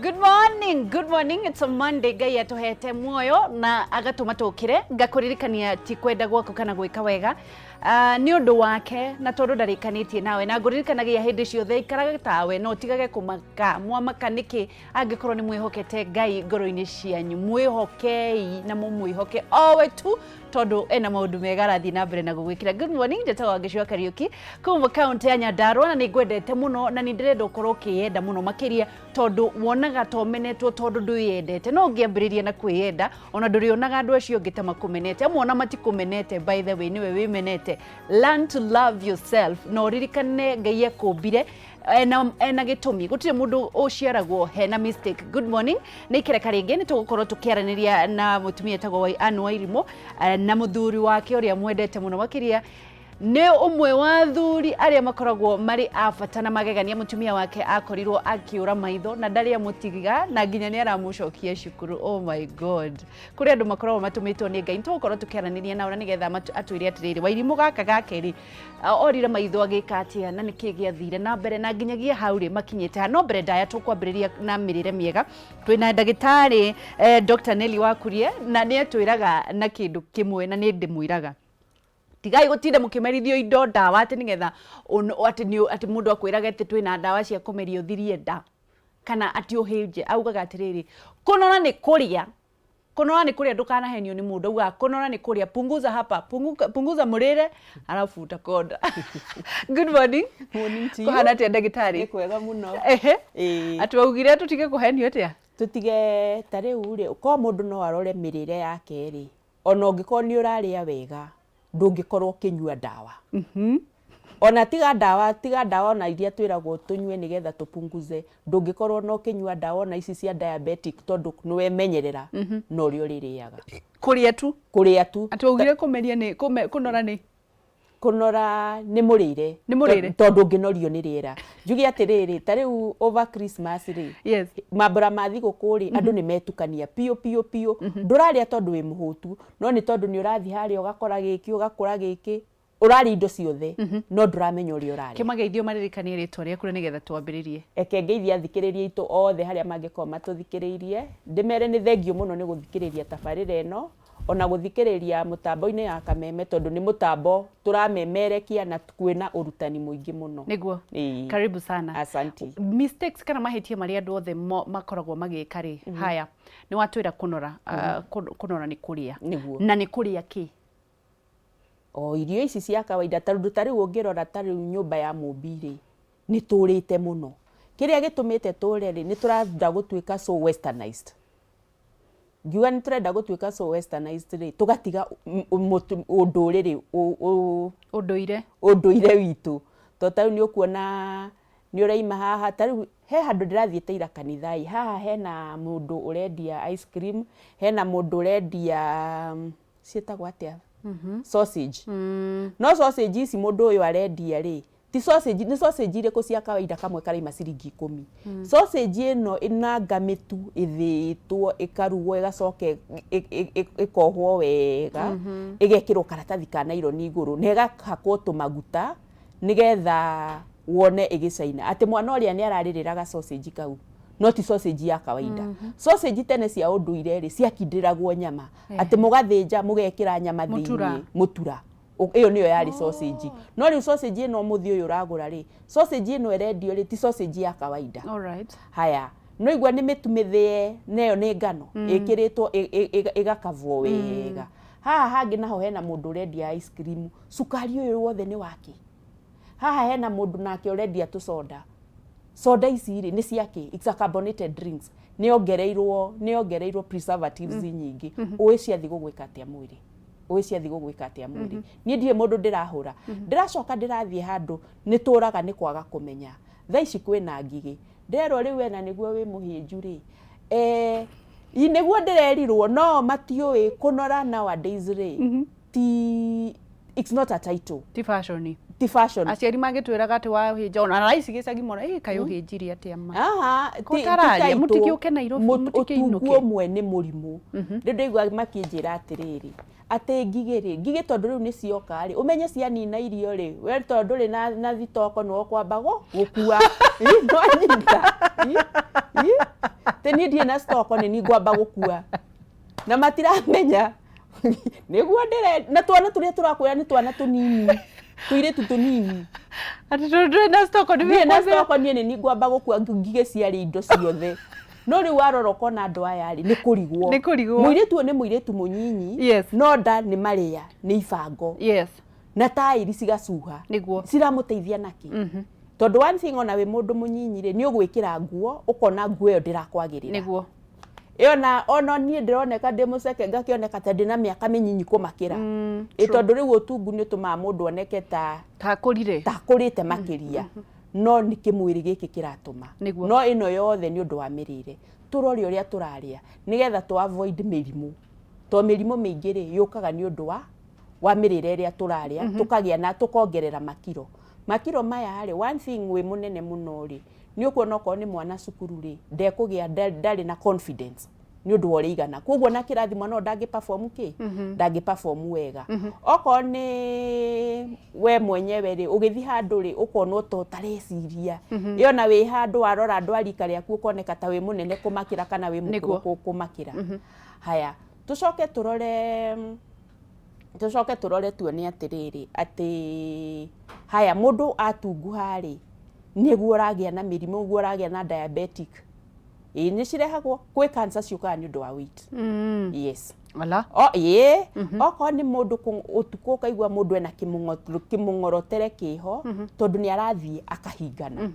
Good morning, it's a Monday. Ngai atuhete muoyo na agatuma tukire ngakuririkania ti kwenda gwaku kana gwika wega ni undu wake na tondu ndarikanitie nawe na nguririkanagia hindi ciothe ikaraga tawe no tigage kumaka mwamaka niki angikorwo ni mwihokete Ngai ngoro-ini cianyu mwihokei na mumwihoke owe tu tondu ena maundu mega rathi na mbere na gugwikira. Good morning, ndetawa Gicua Kariuki kuma kaunti ya Nyandarua na ningwendete muno na nindirenda ukorwo ukiyenda muno makiria tondu wonaga tomenetwo tondu nduyendete no ngiambiriria na kwiyenda ona ndurionaga andu acio ngita makumenete amwe ona matikumenete. By the way niwe wimenete. Learn to love yourself no ririkane Ngai akumbire ena gitumi gutire mundu uciaragwo hena mistake. Good morning ni kireka ringi ni tugukorwo tukiaraniria na mutumia tagwo Anne Wairimu na muthuri wake uria mwendete muno makiria ne umwe wa thuri aria makoragwo mari afata na magegania. Mutumia wake akorirwo akiura maitho na ndari amutigiga na nginya ni aramucokia cukuru. Oh my god, kuri andu makoragwo matumitwo ni Ngai tugukorwo tukiaraniria na nigetha atwire atiriri Wairimu gaka gakeri orire maitho agika atia na niki giathire na mbere na nginyagia hauri makinyete no mbere ndaya tukwambiriria na mirire miega. Twina ndagitari Dr. Nelly Wakurie na ni atwiraga na kindu kimwe na ni ndimwiraga tigai gutinde mukimerithio indo ndawa ati nigetha ati mundu akwiraga ati twina ndawa cia kumerio thirie nda kana ati uhije augaga atiriri kunora ni kuria ndukanahenio ni mundu auga kunora ni kuria punguza hapa punguza murire alafu utakonda. Good morning. Morning to you. Kuhana ati ndagitari kwega muno ati waugire tutige kuhenio atia tutige tariu ri ko mundu no arore mirire yake ri ona ungikorwo ni uraria wega ndungikorwo kinyua ndawa ona tiga ndawa na iria twiragwo tunywe nigetha tupunguze ndungikorwo no kinyua ndawa na ici cia diabetic tondu niwe menyerera no rio ririaga kuria tu ati ugire kumeria ni kunora ni murire tondu nginorio ni riera njugi atiriri tariu over Christmas ri yes mabura mathi gukuri andu ni metukania pio nduraria tondu wi muhutu no ni tondu ni urathi hari ugakora giki ugakura giki urari indo ciothe no nduramenya uri urari kimageithio maririkanie ritwa ria kure nigetha twambiririe eke ngeithia thikiririe itu othe haria mangikoma matuthikiririe ndimere ni thengio muno ni guthikiriria tabarira eno ona guthikiriria mutambo-ini ya Kameme tondu ni mutambo turamemerekia na kwina urutani muingi muno niguo karibu sana. Asante. Mistakes kana mahitia mari andu othe makoragwo magika ri haya ni watwira kunora kunora ni kuria na ni kuria ki o irio ici cia kawaida tondu tariu ungirora tariu nyumba ya mumbiri ni turite muno kiria gitumite ture ri ni turenda gutwika so westernized ngiuga ni turenda gutwika so westernized ri tugatiga unduire witu to tariu ni ukuona ni uraima haha tariu he handu ndirathiete ira kanithai haha hena mundu urendia ice cream hena mundu urendia cietagwo atia sausage no sausage ici mundu uyu arendia ri ti sausage ni sausage ire ko cia kawaida kamwe karaima ciringi 10 sausage ino ina ngamitu ithitwo ikarugwo igacoke ikohwo wega igekirwo karatathi ka nylon iguru na igakakwo tumaguta nigetha wone igicaina ati mwana uria ni araririraga sausage kau no ti sausage ya kawaida sausage tene cia unduire ri cia kindiragwo nyama ati mugathinja mugekira nyama thiini mutura iyo niyo yari sausage no ri sausage ino muthi uyu uragura ri sausage ino erendio ri ti sausage ya kawaida. All right. Haya no igwa ni mitumithie neyo ni ngano ikiritwo igakavwo wega haha hangi naho hena mundu urendia ice cream sukari uyu wothe ni wake haha hena mundu nake urendia tu soda ici ri ni ciake it's a carbonated drinks ni ongereirwo preservatives nyingi uwe ciathi gugwika atia mwiri ni ndie mundu ndirahura ndiracoka ndirathie handu ni turaga ni kwaga kumenya tha ici kwina ngigi nderwo ri wena niguo wi muhinju ri niguo ndirerirwo no matiui kunora nowadays ri it's not a title ti fashion aciari magitwiraga ati wahinja ona raici gicagi mona kayo hinjiria atia ma ti mutikiuke Nairobi mutikiinuke umwe ni murimu ndigwa makinjira atiriri ate ngigi tondu riu ni cioka ri umenye cianina irio ri we tondu ri na thitoko no kwambago gukua no nyita te ni ndie na stock ni ngwamba gukua na matiramenya niguo ndire na twana turia turakwira ni twana tunini tuiritu tunini ati ndire na stock ni ngwamba gukua ngigiciari indo ciothe no ri waroroka na andu aya ri ni kurigwo muiritu ni muiritu munyinyi no nda ni maria ni ibango na tairi cigacuha ciramuteithia naki tondu one thing ona we mundu munyinyi ri ni ugwikira nguo ukona nguo iyo ndirakwagirira niguo ona nie ndironeka ndimuceke ngakioneka ta ndina miaka minyinyi kumakira tondu riu utungu ni utuma mundu oneke ta kurite makiria no ni kimwiri giki kiratuma no ino yothe ni undu wa mirire turori uria turaria nigetha tu avoid mirimu to mirimu mingi ri yukaga ni undu wa mirire iria turaria tukagia na tukongerera makiro maya ri one thing we munene muno ri ni ukuona ko ni mwana cukuru ri ndekugia ndari na confidence ni undu wa igana koguo na kirathi mwana ndangi perform ndangi perform wega oko ni we mwenyewe ri ugithi handu ri ukona to tareciria iyo na wi handu arora andu arika riaku ukoneka ta wi munene kumakira kana wi mukuru kumakira haya tucoke turore tuone atiriri ati haya mundu atunguha ri niguo ragia na mirimu niguo ragia na diabetic ni cirehagwo kwi cancer ciukaga ni undu wa weight yes ala oko ni mundu utuko kaigwa mundu ena kimungorotere kiho tondu ni arathie akahingana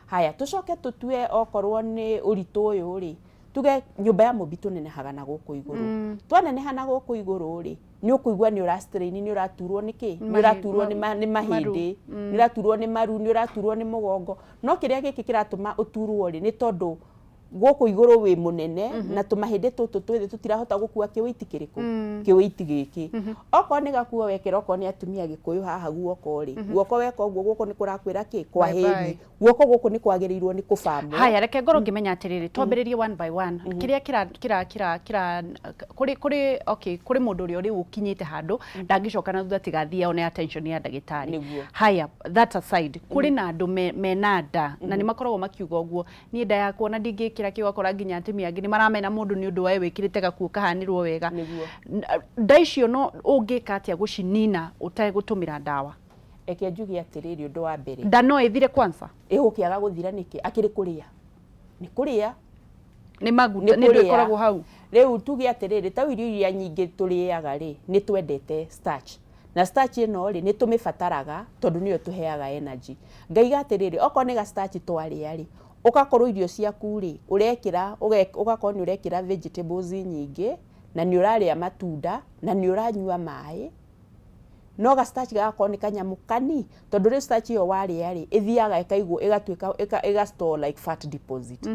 haya tucoke tutue okorwo ni uritu uyu ri tuge nyumba ya mubitu nenehaga na guku iguru twaneneha na guku iguru ri ni ukuigwa ni urastrain ni uraturwo niki ni uraturwo ni mahindi ni uraturwo ni maru ni uraturwo ni mugongo no kiria giki kiratuma uturwo ri ni tondu guku iguru wi munene na tumahindi tutu twithe tutirahota gukua kiwiti kiriku kiwiti giki oko ni gakuo wekera oko ni atumia gikuyu haha guoko ri guoko weka uguo guoko ni kurakwira ki kwa heri guoko guku ni kwagirirwo ni kufamu haya reke ngoro ngimenya atiriri twambiririe one by one kiria kira kuri mundu uri ukinyite handu ndangicoka na thutha tigathia one attention ya ndagitari haya that aside kuri na andu mena nda na ni makoragwo makiuga uguo ni nda yakwo na ndingikira kiwakora nginya atimia angi ni maramena mundu ni undu wae wikirite gakuo kahanirwo wega nda icio no ungika atia gucinina utae gutumira ndawa eke njugi atiriri undu wa mbere nda no ithire kwanza igukiaga guthira niki akiri kuria ni kuria ni maguta ni ndikoragwo hau riu tugi atiriri ta irio iria nyingi turiaga ri ni twendete starch na starch ino ri ni tumifataraga tondu niyo tuheaga energy ngaiga atiriri oko ni ga starch twaria ri ugakorwo irio ciaku ri urekira ugakorwo ni urekira vegetables nyingi na ni uraria matunda na ni uranyua mai no ga starch gakorwo ni kanyamu kani tondu ri starch iyo waria ri ithiaga ikaigwo igatuika iga store like fat deposit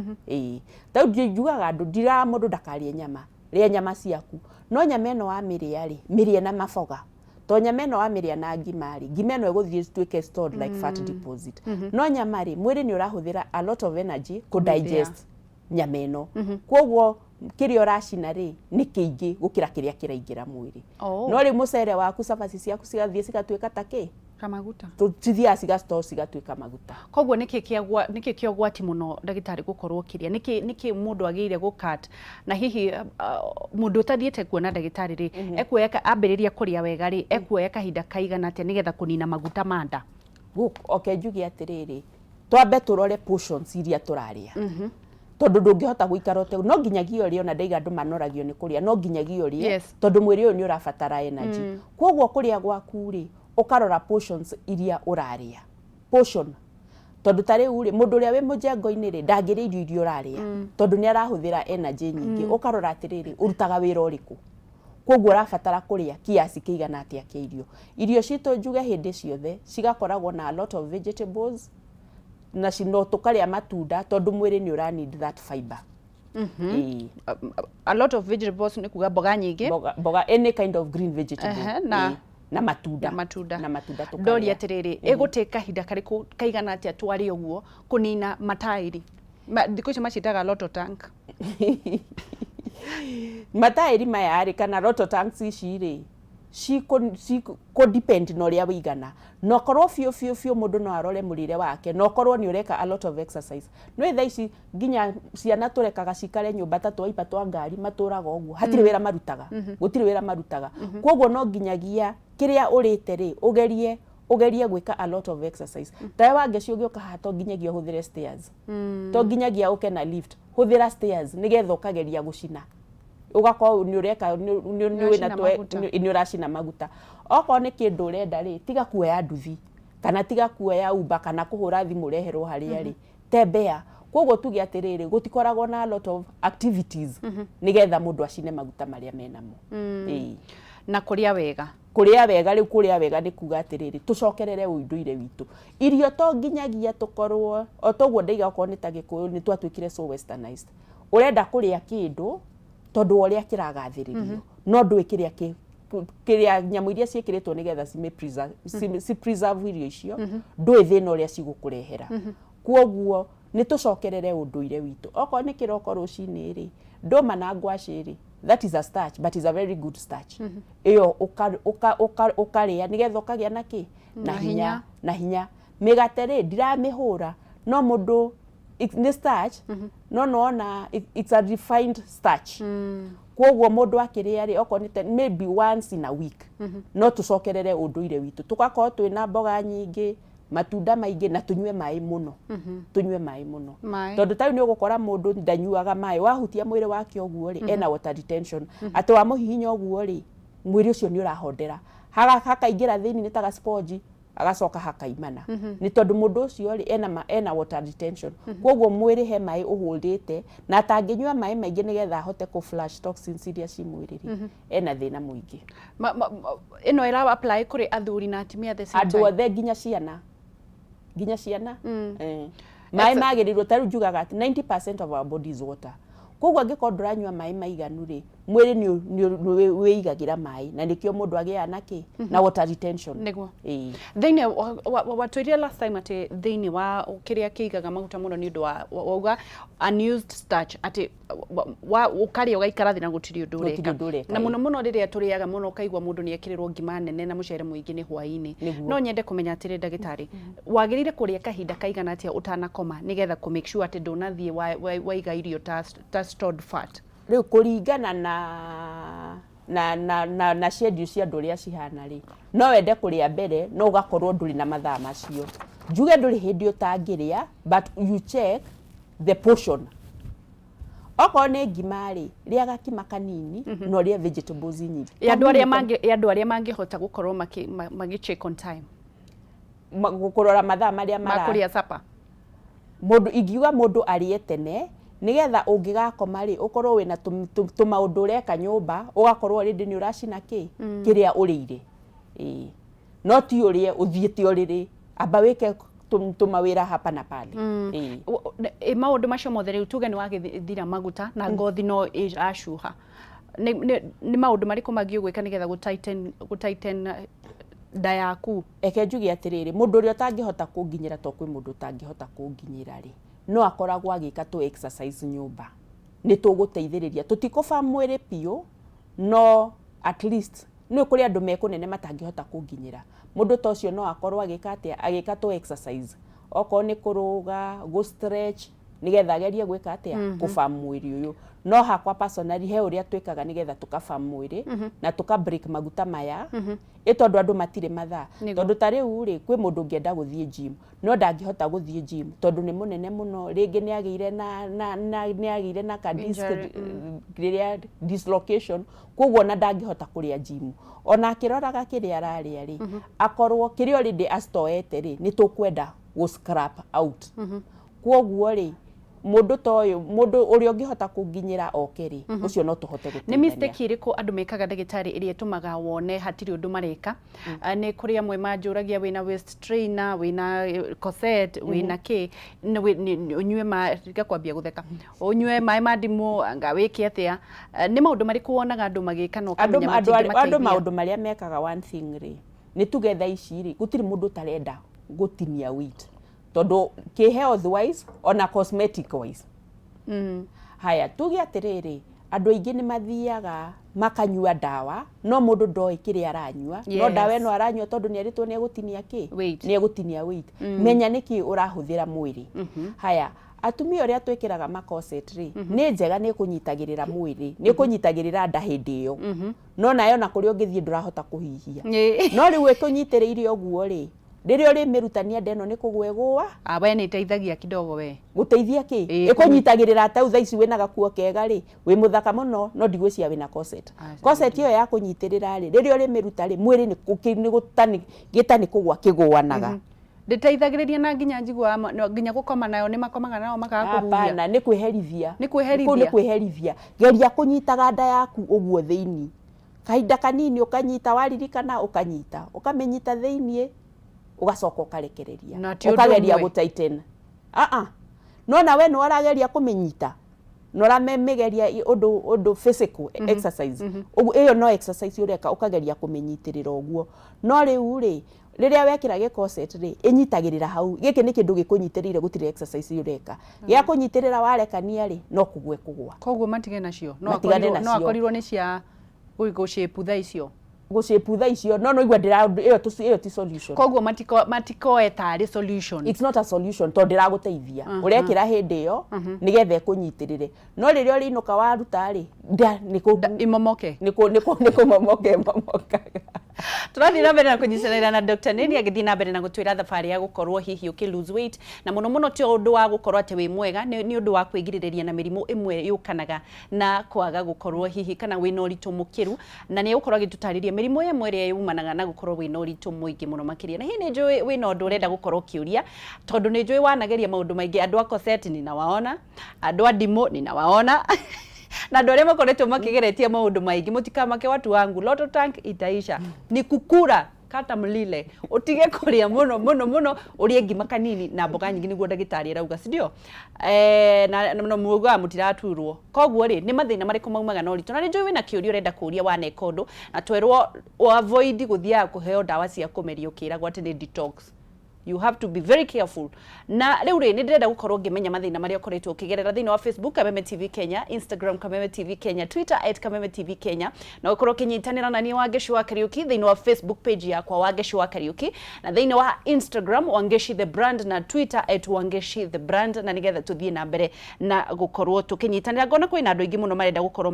ta njugaga andu ndira mundu ndakarie nyama ria nyama ciaku no nyama eno wa miria ri miria na maboga to nyama eno wa miria na ngima ri ngima eno iguthie tuike stored like fat deposit no nyama ri mwiri ni urahuthira a lot of energy ku digest nyama eno koguo kirio racina ri ni kiingi gukira kiria kiraingira mwiri no ri mucere waku cabaci ciaku cigathie cigatuika taki kamaguta tuthia cigastore cigatuika maguta koguo niki kiogwati muno ndagitari gukorwo kiria niki mundu agiire gukat na hihi mundu utathiete kuona ndagitari ri ekuoya ambiriria kuria wega ri ekuoya kahinda kaigana atia nigetha kunina maguta manda okay njugi atiriri twambe turore portions iria turaria tondu ndungihota guikara ute no nginyagia uri ona ndaiga andu manoragio ni kuria no nginyagia uri tondu mwiri uyu ni urabatara energy koguo kuria gwaku ri ukarora portions iria uraria portion tondu tari uri mundu uria wi mujengo-ini ri ndangiriirio irio uraria tondu ni arahuthira energy nyingi ukarora atiriri urutaga wira uriku koguo urabatara kuria kiasi kiigana atia kia irio citu njuge hindi ciothe cigakoragwo na a lot of vegetables na cino tukaria matunda tondu mwiri ni ura need that fiber a lot of vegetables ni kuga mboga nyingi mboga any kind of green vegetable na matunda tukaria ndori atiriri iguteka hinda kariku kaigana atia twari uguo kunina matairi thiko icio macitaga lotto tank matairi maya ri kana lotto tanks ici ri ko depend no ria wigana no korwo fio mundu no arore murire wake no korwo ni ureka a lot of exercise no tha ici ginya ciana turekaga cikare nyumba ta twaipa twa ngari maturaga uguo hatire wira marutaga gutire wira marutaga koguo no ginyagia kiria urite ri ugerie gwika a lot of exercise tae wangeci ugioka hato ginyagia huthire stairs to ginyagia uke na lift huthira stairs nigetha ukageria gucina ugakorwo ni ureka ni uracina maguta okorwo ni kindu urenda ri tiga kuoya nduthi kana tiga kuoya Uber kana kuhura thimu reherwo haria ri tembea koguo tuge atiriri gutikoragwo na a lot of activities nigetha mundu acine maguta maria menamo na kuria wega riu kuria wega ni kuga atiriri tucokerere unduire witu irio to ginyagia tukorwo o toguo ndaiga okorwo ni ta Gikuyu ni twatwikire so westernized urenda kuria kindu tondu uria kiragathiririo no ndwikiria kiria nyamu iria ciekiritwo nigetha si preserve irio icio ndwi thina uria cigukurehera kuoguo ni tucokerere unduire witu okorwo ni kiroko rucini ri nduma na ngwaci ri that is a starch but is a very good starch iyo ukaria nigetha ukagia na ki na hinya migate ri ndiramihura no mundu ni starch no nona it's a refined starch koguo mundu akiria ri okorwo ni maybe once in a week no tucokerere unduire witu tugakorwo twina mboga nyingi matunda maingi na tunywe mai muno tondu tayo ni ugukora mundu ndanyuaga mai wahutia mwiri wake oguo ri ena water retention ati wa muhihinya oguo ri mwiri ucio ni urahondera hakaingira thini ni ta sponge agacoka hakaimana ni tondu mundu ucio ri ena water retention koguo mwiri he mai uhuldite na atanginywa mai maingi nigetha ahote ku flush toxins iria ci mwiri ri ena thina muingi ino ira apply kuri athuri na atumia the same time andu othe ginya ciana mai magirirwo taru njugaga ati 90% of our body is water koguo angikorwo nduranyua mai maiganu ri mwiri ni wiigagira mai na nikio mundu agia na ki na water retention niguo thiine watwirie last time ati thiine wa kiria kiigaga maguta muno ni undu wa uga unused starch ati ukaria ugaikara thina gutiri undu ureka na muno riria turiaga muno kaigwa mundu ni ekirirwo ngima nene na mucere muingi ni hwaini no nyende kumenya atiri ndagitari wagirire kuria kahinda kaigana atia utanakoma nigetha ku make sure ati ndunathie waiga irio ta stored fat riu kuringana na schedule cia andu ria cihana ri no wende kuria mbere no ugakorwo nduri na mathaa macio njuge nduri hindi utangiria but you check the portion okorwo ni ngima ri ria gakima kanini no ria vegetables nyingi andu aria mangihota gukorwo magi check on time gukurora mathaa maria makuria sapa mundu ingiuga mundu arie tene nigetha ungigakoma ri ukorwo wina tumaundu ureka nyumba ugakorwo rindi ni uracina kiria urire no ti urie uthiete urire amba wike tumawira hapa na pale maundu macio mothe riu tuge ni wagithira maguta na ngothi no irashuha ni maundu mariku mangiugwika nigetha gutighten nda yaku eke njugi atiriri mundu uria utangihota kunginyira to kwi mundu utangihota kunginyira ri no akoragwo agika tu exercise nyumba ni tuguteithiriria tutikufa mwiri pio no at least ni kuri andu mekunene matangihota kunginyira mundu to cio no akorwo agika tu exercise oko ni kuruga go stretch nigetha agerie gwika atia kufa mwiri uyu no hakwa personally he uria twikaga nigetha tukafa mwiri na tuka break maguta maya itondu andu matire mathaa tondu tari uri kwi mundu ngienda guthie gym no ndangihota guthie gym tondu ni munene muno ringi ni agire na ka dislocation koguo na ndangihota kuria gym ona akiroraga kiria araria ri akorwo kiria already astoete ri ni tukwenda go scrap out koguo ri mundu toyo mundu uri ungihota kunginyira okeri ucio no tuhote guteithania ni mistake iriku andu mekaga ndagitari iria tumaga wone hatiri undu mareka ni kuri amwe manjuragia wina waist trainer wina corset wina ki unywe riga kwambia gutheka unywe mai madimu anga wiki atia ni maundu mariku wonaga andu magika no kamenya andu maundu maria mekaga one thing ri ni tugetha ici ri gutiri mundu tarenda gutinia weight tondu ki health wise ona cosmetic wise haya tuge atiriri andu aingi ni mathiaga makanyua dawa no mundu ndoi kire aranyua no dawa eno aranyua tondu ni eritwo ni egutinia ki ni egutinia weight menya niki urahuthira mwiri haya atumia uria twekiraga macorset ri ni njega ni kunyitagirira mwiri ni kunyitagirira nda hindi iyo no nayo na kuri ungithie ndurahota kuhihia no riu ekunyitiriire oguo ri riria uri mirutania ndeno ni kugwegwa we ni teithagia kidogo we guteithia ki ikunyitagirira ta utha ici wina gakuo kega ri wi muthaka muno no ndigwiciria wina corset iyo ya kunyitirira ri riria uri miruta ri mwiri ni gutani gitani kugwa kiguanaga nditeithagiriria na nginya njigua nginya gukoma nayo ni makomaga nayo makaga kuhuhia hapana ni kwiherithia geria kunyitaga nda yaku uguo thiini kahinda kanini ukanyita waririkana ukanyita ukamenyita thiini ugacoka ukarekereria ukageria gutighten no na we no arageria kumenyita no ramegeria undu physical exercise iyo no exercise ureka ukageria kumenyitirira uguo no riu ri riria wekira ge corset ri inyitagirira hau giki ni kindu gikunyitirire gutire exercise ureka ya kunyitirira warekania ri no kugwe kugwa koguo matige nacio no akorirwo ni cia shape tha icio guciputha icio no igwa ndira iyo ti solution koguo matikoe tari solution it's not a solution to ndira guteithia urekira hindi iyo nigethe kunyitirire no riria uri inuka waruta ri imomoke niko momoke turathi na mbere na kunyitanira na Dr. Neli agithii na mbere na gutwira thabari ya gukorwo hihi uki lose weight na muno ti undu wa gukorwo ati wi mwega ni undu wa kwigiriria na mirimu imwe yukanaga na kwaga gukorwo hihi kana wina uritu mukiru na ni gukorwo agitutariria mirimu imwe ria yumanaga na gukorwo wina uritu muingi muno makiria na hi ni njui wina undu urenda gukorwo kiuria tondu ni njui wanageria maundu maingi andu a corset ni nawaona andu a ndimo ni nawaona na ndore makoretwo makigeretia maundu maingi mutikamake watu wangu Lotto Tank itaisha ni kukura kata mlile utige kuria muno urie ngima kanini na mboga nyingi niguo ndagitari arauga sindio na muogo mutiraturwo koguo ri ni mathina mariko maumaga no ritu na ni njui wina kiuria urenda kuria waneka undu na twerwo avoid guthia kuheo dawa cia kumeria ukiragwo ati ni detox. You have to be very careful. Na riu ri ni ndirenda gukorwo ngimenya mathina maria ukoretwo ukigerera thiini wa Facebook Kameme TV Kenya, Instagram Kameme TV Kenya, Twitter @Kameme TV Kenya, na gukorwo kinyitanira na ni Wangeshi wa Kariuki thiini wa Facebook page yakwa Wangeshi wa Kariuki, na thiini wa Instagram Wangeshi the brand na Twitter @Wangeshi the brand, na nigetha tuthie na mbere na gukorwo tukinyitanira ngona kwina andu aingi muno marenda gukorwo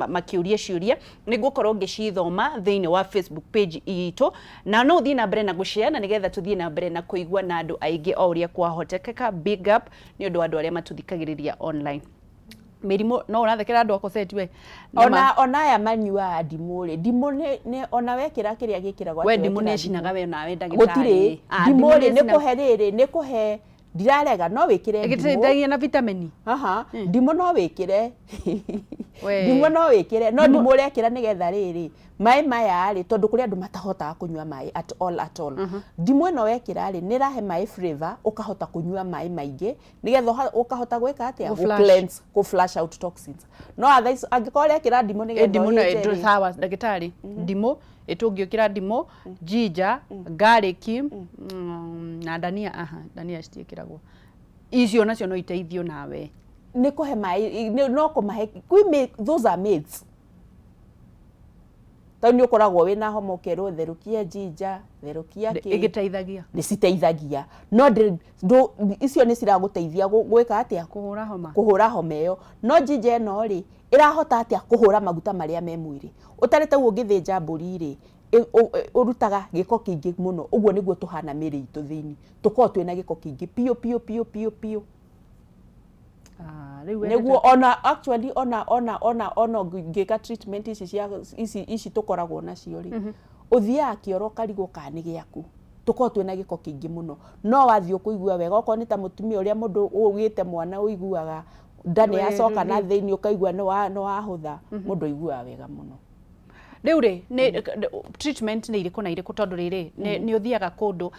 makiuria ciuria ni gukorwo ngicithoma thiini wa Facebook page itu na no thie na mbere na gushare na nigetha tuthie na mbere na kuigwa na andu aingi o uria kwahotekeka. Big up ni undu andu aria matuthikagiriria online. Mirimu no urathekera andu a corset we ona ya manyua ndimu ri ndimu ne ona wekira kiria gikiragwa we ndimu ne cinaga we nawe ndagitari gutire ndimu ri ne kuheriri ne kuhe ndirarega no wikire ndimu igiteithagia na vitamini ndimu no wikire ndimu no wikire no ndimu rekira nigetha riri mai maya ri tondu kuri andu matahota kunyua mai at all ndimu eno wekira ri nirahe mai flavor ukahota kunyua mai maingi nigetha ukahota gweka atia cleanse ku flush out toxins no otherwise angikore rekira ndimu nigetha ndimu no sawa ndagitari ndimu itungiukira ndimu ginger garlic na dania dania citikiragwo icio nacio no iteithio nawe ni kuhe mai no kumahe those are maids tani ukoragwo wina homa ukerwo therukia ginger therukia ki igiteithagia ni citeithagia no icio ni ciraguteithia gwika atia kuhura homa iyo no ginger no ri irahota atia kuhura maguta maria me mwiri utarete ungithinja mburi ri urutaga giko kingi muno uguo niguo tuhana miri itu thiini tuko twina giko kingi pio niguo ona actually ona ngika treatment ici tukoragwo nacio ri uthia kioro karigo kani giaku tuko twina giko kingi muno no wathi ukuigua wega oko ni ta mutumia uria mundu ugite mwana uiguaga ndani yacoka na thiini ukaigua no wahutha mundu aigua wega muno. Riu ri treatment ni iriku na iriku tondu riri ni uthiaga kundu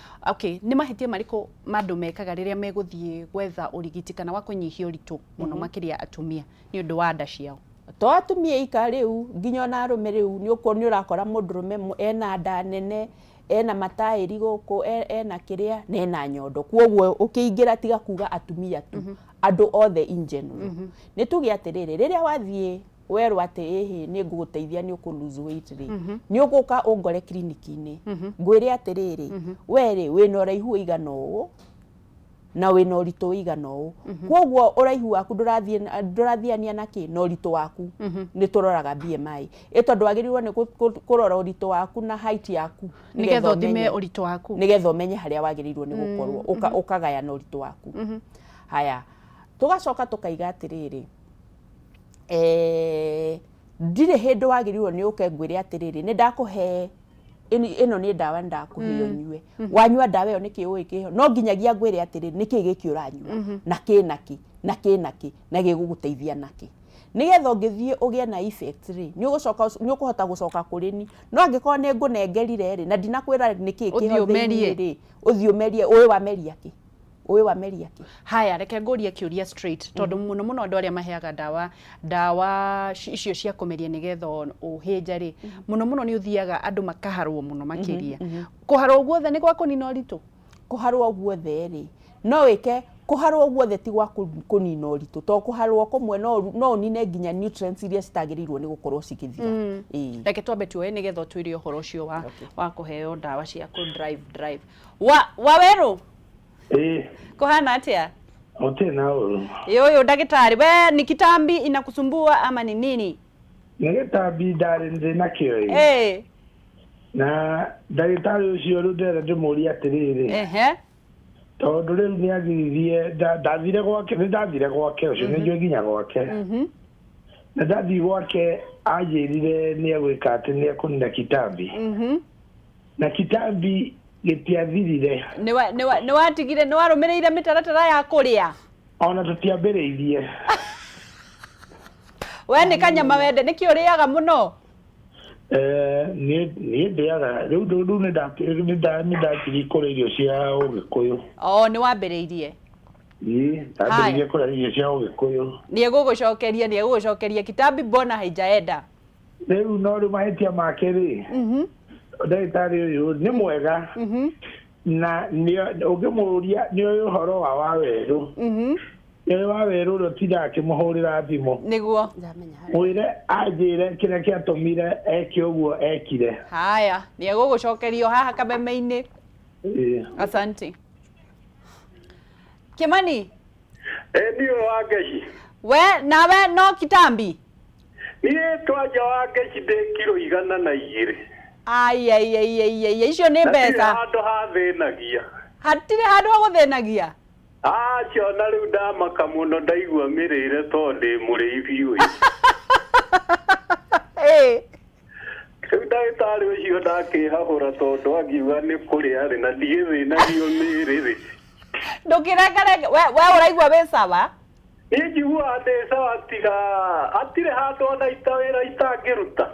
ni mahitia mariku mandu mekaga riria meguthie gwetha urigiti kana wa kunyihia uritu muno makiria atumia ni undu wa nda ciao to atumia ika riu nginya na arume riu ni urakora mundurume ena nda nene ena matairi guku ena kiria na ena nyondo kwoguo ukiingira tiga kuga atumia tu andu othe in general ni tugi atiriri riria wathie werwo ati ehe ni nguguteithia ni ukulose weight ri ni uguka ungore clinic-ini ngwire atiriri weri wina uraihu igana uu na wina uritu igana uu kwoguo uraihu waku ndurathiania naki na uritu waku ni turoraga BMI tondu wagirirwo ni kurora uritu waku na height yaku nigetha uthime uritu waku nigetha umenye haria wagirirwo ni gukorwo ukagaya na uritu waku haya tugacoka tukaiga atiriri ndire hindu wagirirwo ni uke ngwire atiriri ni ndakuhe ino ni ndawa ndakuhe onyue wanyua ndawa iyo niki uikiho no nginyagia ngwire atiriri niki giki uranyua na kinaki na giguguteithia naki nigetha ngithie ugie na effect ri ni ukuhota gucoka kuri ni no angikoo ni ngunengerire ri na ndinakwira niki kiho ri uthiomerie uwe wameria ki haya reke ngurie kiuria straight tondu muno andu aria maheaga ndawa icio cia kumeria nigetha uhinja ri muno ni uthiaga andu makaharwo muno makiria kuharwo guothe ni gwa kunina uritu kuharwo guothe ri no wike kuharwo guothe ti gwa kunina uritu to kuharwo kumwe no unine nginya nutrients iria citagirirwo ni gukorwo cikithira reke twambe tuoe nigetha twire uhoro ucio wa kuheo ndawa cia ku drive wa weru kuhana atia Otena uru. Yo daktari, we ni kitambi inakusumbua ama ni nini? Ni kitambi ndari ndina kio. Na daktari ucio rudera ndumuria atiriri. Tondu riu ni agirithie ndathire gwake ucio ni njo nginya gwake. Na ndathi gwake ajirire ni agwika ati ni akunina kitambi. Na kitambi gitiathirire ni watigire ni warumireire mitaratara ya kuria ona tutiambiriirie we ni kanyama wende niki uriaga muno ni ndiaga riu ni ndatiri kuria irio cia Ugikuyu ni wambiriirie ndambiriirie kuria irio cia Ugikuyu ni egugucokeria kitambi mbona haijaenda riu no riu mahitia make ri daktari uyu ni mwega na ukimuria ni uhoro wa waweru ni waweru ro tira akimuhurira thimu niguo mwire ajire kire kiatumire eki uguo ekire haya ni egugucokerio haha kameme-ini asante Kimani ndio wageci we nawe no kitambi ni twaja wageci de kilo 102 ai icio ni mbeca handu hathinagia hatire handu haguthinagia cio na riu ndamaka muno ndaigua mirire tondu muri biu riu ndagitari ucio ndakihahura tondu angiuga ni kuria ri na ndigithinagia miriri ndukirekere we uraigua wi sawa njigua sawa atire handu ona itawira itangiruta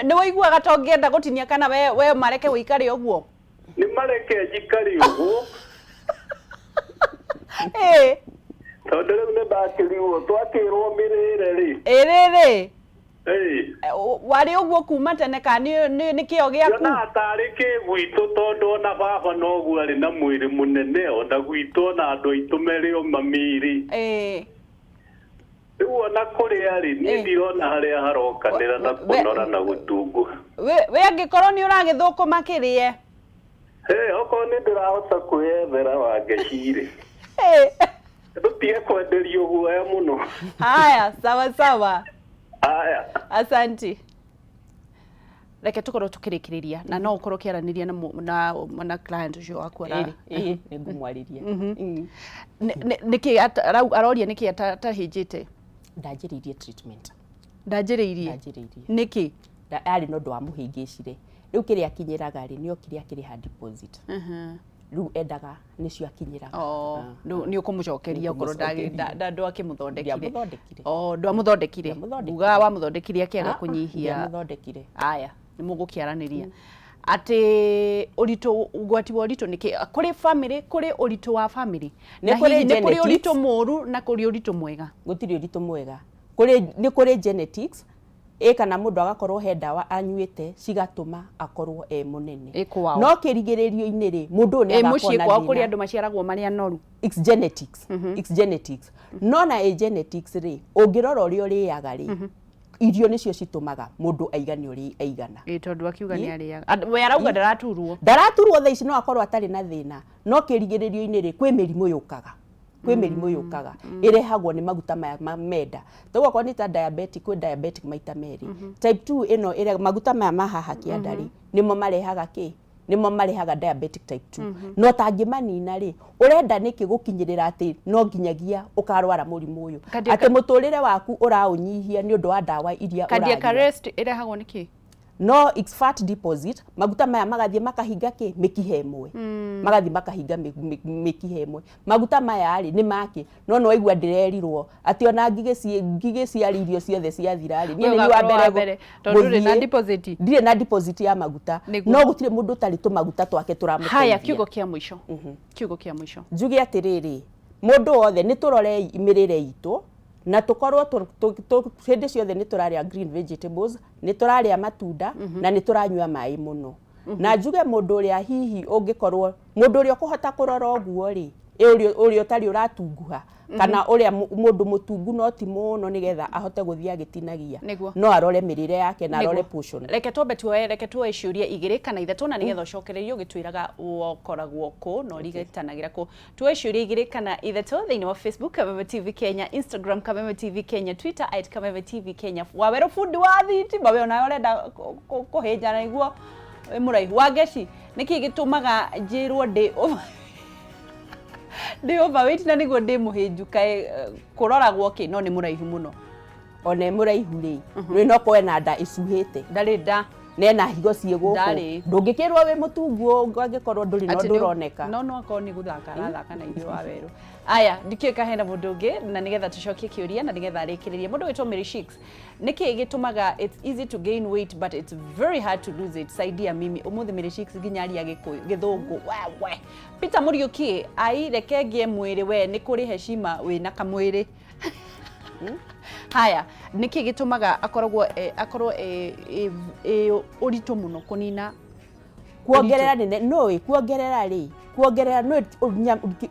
ni woiguaga to ngienda gutinia kana we mareke wikare uguo ni mareke njikari uguo tondu riu ni ndakiriwo twakirwo mirire ri riri wari uguo kuma tene ka ni kio giaku na atari ki gwitu tondu ona baba noguo ari na mwiri munene ona gwitu na andu aitumeri o mamiri na kuria ri ni ndirona haria harokanira na kunora na gutungu we angikorwo ni uragithukuma kirie oko ni ndirahota kwiyethera wangeciri tutige kwenderio guoya muno haya sawa haya asante reke tukorwo tukirikiriria na no ukorwo kiaraniria na client ucio waku ni ngumwariria niki aroria niki atahinjite ndanjiririe treatment ndanjiririe niki ari no ndo amuhingicire riu kiria akinyiraga ri nio kiria kiri ha deposit riu endaga nicio akinyiraga ni ukumucokeria ukorwo ndandu akimuthondekire ndwamuthondekire uga wa muthondekire akiaga kunyihia muthondekire aya ni mugukiaraniria ati uritu ugwati wa uritu niki kuri family kuri uritu wa family ni kuri uritu moru na kuri uritu mwega gutiri uritu mwega ni kuri genetics kana mundu agakorwo he ndawa anyuite cigatuma akorwo munene no kirigiririo-ini ri mundu ni agakorwo na muciĩ kuri andu maciaragwo mari anoru it's genetics no na genetics ri ungirora uria uriaga ri irio nicio citumaga mundu aigane uri aigana tondu akiuga ni ariaga we arauga ndaraturwo thaa ici no akorwo atari na thina no kirigiririo-ini ri kwi mirimu yukaga irehagwo ni maguta maya menda toguo ko ni ta diabetic kwi diabetic maita meri type 2 ino ire maguta maya mahaha kiandari nimo marehaga nimo marehaga diabetic type 2 no tangimanina ri urenda niki gukinyirira ati no nginyagia ukarwara murimu uyu ati muturire waku uraunyihia ni undu wa dawa iria cardiac arrest irehagwo niki no it's fat deposit maguta maya magathie makahinga mikihe imwe magathie makahinga mikihe imwe maguta maya ari ni maki no waigua ndirerirwo ati ona ngige ciaririo ciothe ciathira ri ni wa mbere tondu ndire na deposit ya maguta no gutire mundu tari tu maguta twake turamuteithia haya kiugo kia mwisho njuge atiriri mundu wothe ni turore imirire itu na tukorwo hindi ciothe ni turaria green vegetables ni turaria matunda na ni turanyua mai muno na njuge mundu uria hihi ungikorwo mundu uria kuhota kurora uguo ri uria utari uratunguha kana uria mundu mutungu no ti muno nigetha ahote guthia gitinagia no arore mirire yake na arore portion reke tuwe ciuria igiri kana ithatu na nigetha ucokererio gitwiraga ukoragwo ku no rigitanagira ku tuwe ciuria igiri kana ithatu thiini wa Facebook Kameme TV Kenya, Instagram Kameme TV Kenya, Twitter @Kameme TV Kenya. Wawero fundi wa thiti bawe onayo renda kuhinja na iguo muraihu wa geci niki gitumaga njirwo ndi overweight na niguo ndi muhinju kae kuroragwo ki no ni muraihu muno one muraihu ri no koe na nda icuhite ndari nda nena higo cie guku ndungikirwo wi mutungu ngikorwo nduri no nduroneka no akoni guthaka na ithu wa weru aya ndikieka hena mundu ungi na nigetha tucokie kiuria na nigetha arikiririe mundu witwo Mary Shicks niki gitumaga it's easy to gain weight but it's very hard to lose it saidia mimi umuthi Mary Shicks ginyaria githungu wewe Peter Muriuki ai reke ngie mwiri we ni kuri heshima wina kamwiri haya niki gitumaga akorwo uritu muno kunina kuongerera nene no kuongerera ri kuongerera no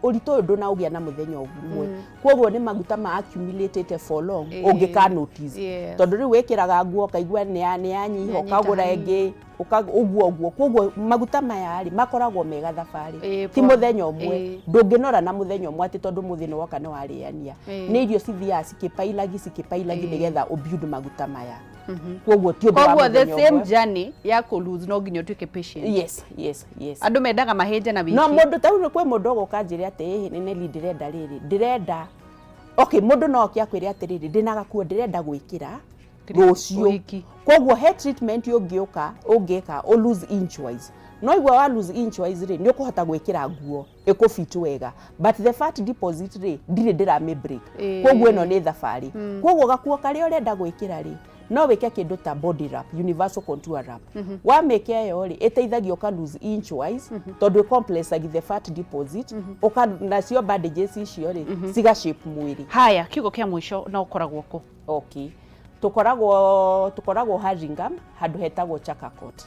uritu undu na ugia na muthenya umwe kwoguo ni maguta ma accumulated for long ungika notice tondu ri wikiraga nguo kaigua ni yanyiho kagura ingi uguo kwoguo maguta maya ri makoragwo mega thabari ti muthenya umwe ndunginora na muthenya umwe ati tondu muthenya woka ni wariania ni irio cithia cikipailagi nigetha ubuild maguta maya kwoguo ti undu wa the same journey ya ku lose no nginyo tuike patient yes andu mendaga mahinje na wiki no mundu tauri kwe mundu ugukanjire ati ni ndirenda okay mundu no kiakwire atiriri ndinaga kuo ndirenda gwikira rucio kwoguo he treatment ungiuka o lose inchwise no igwa wa lose inchwise ri ni ukuhota gwikira nguo ikufit wega but the fat deposit ri ndira me break kwoguo eno ni thabari kwoguo gakuo kari urenda gwikira ri no weke kindu ta body wrap universal contour wrap wa make yo ri iteithagia ka lose inchwise tondu complex agi the fat deposit uka nacio bandages icio ri siga shape mwiri haya kiugo kia mwisho na ukoragwo ku okay tukoragwo Haringham handu hetagwo Chakakot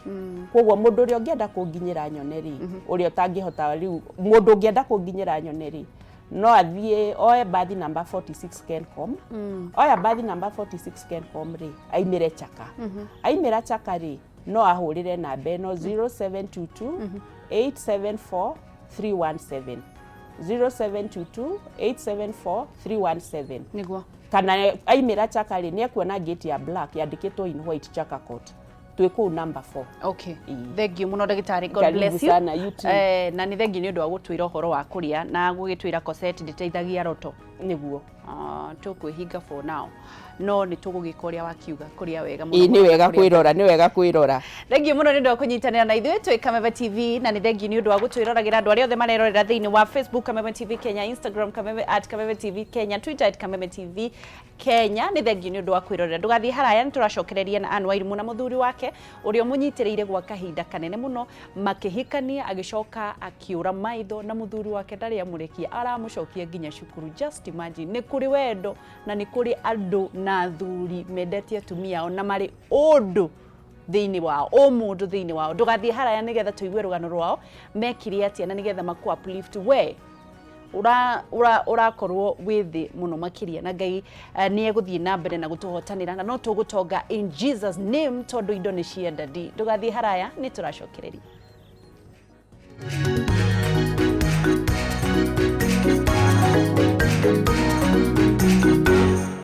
kwoguo mundu uri ungienda kunginyira nyoneri uri utangihota riu mundu ungienda kunginyira nyoneri no athie oe bathi number 46 Kencom oya bathi number 46 Kencom ri aimire Chaka aimira Chaka ri no ahurire namba eno 0722 874 317 0722 874 317 niguo kana aimira Chaka ri ni ekuona gate ya black yandikitwo in white Chakakot twiku number 4 okay thank you muno ndagitari God bless you na ni thank you ni undu wa gutwira horo wa kuria na gugitwira Cosette nditeithagia roto niguo tukwihinga for now no ni tugugikoria wakiuga kuria wega muno ni wega kwirora thank you muno ni ndo kunyitanira na ithuĩ twi Kameme TV na ni thank you ni undu wa gutwiragira andu aria othe marerorera thiini wa Facebook Kameme TV Kenya, Instagram Kameme TV Kenya, Twitter @Kameme TV Kenya. Ni thank you ni undu wa kwirorera ndugathie haraya ni turacokereria na Ann Wairimu na muthuri wake uria munyitiriire gwa kahinda kanene muno makihikania agicoka akiura maitho na muthuri wake ndari amurekia aramucokia nginya cukuru. Just imagine ni kuri wendo na ni kuri andu na thuri mendetie atumia ona mari undu thiini wao mundu thiini wao ndugathie haraya nigetha tuigue rugano rwao mekiri atia na nigetha maku uplift we urakorwo withi muno makiria na Ngai ni eguthie na mbere na gutuhotanira na no tugutonga in Jesus name tondu indo ni cienda ndugathie haraya ni turacokereria.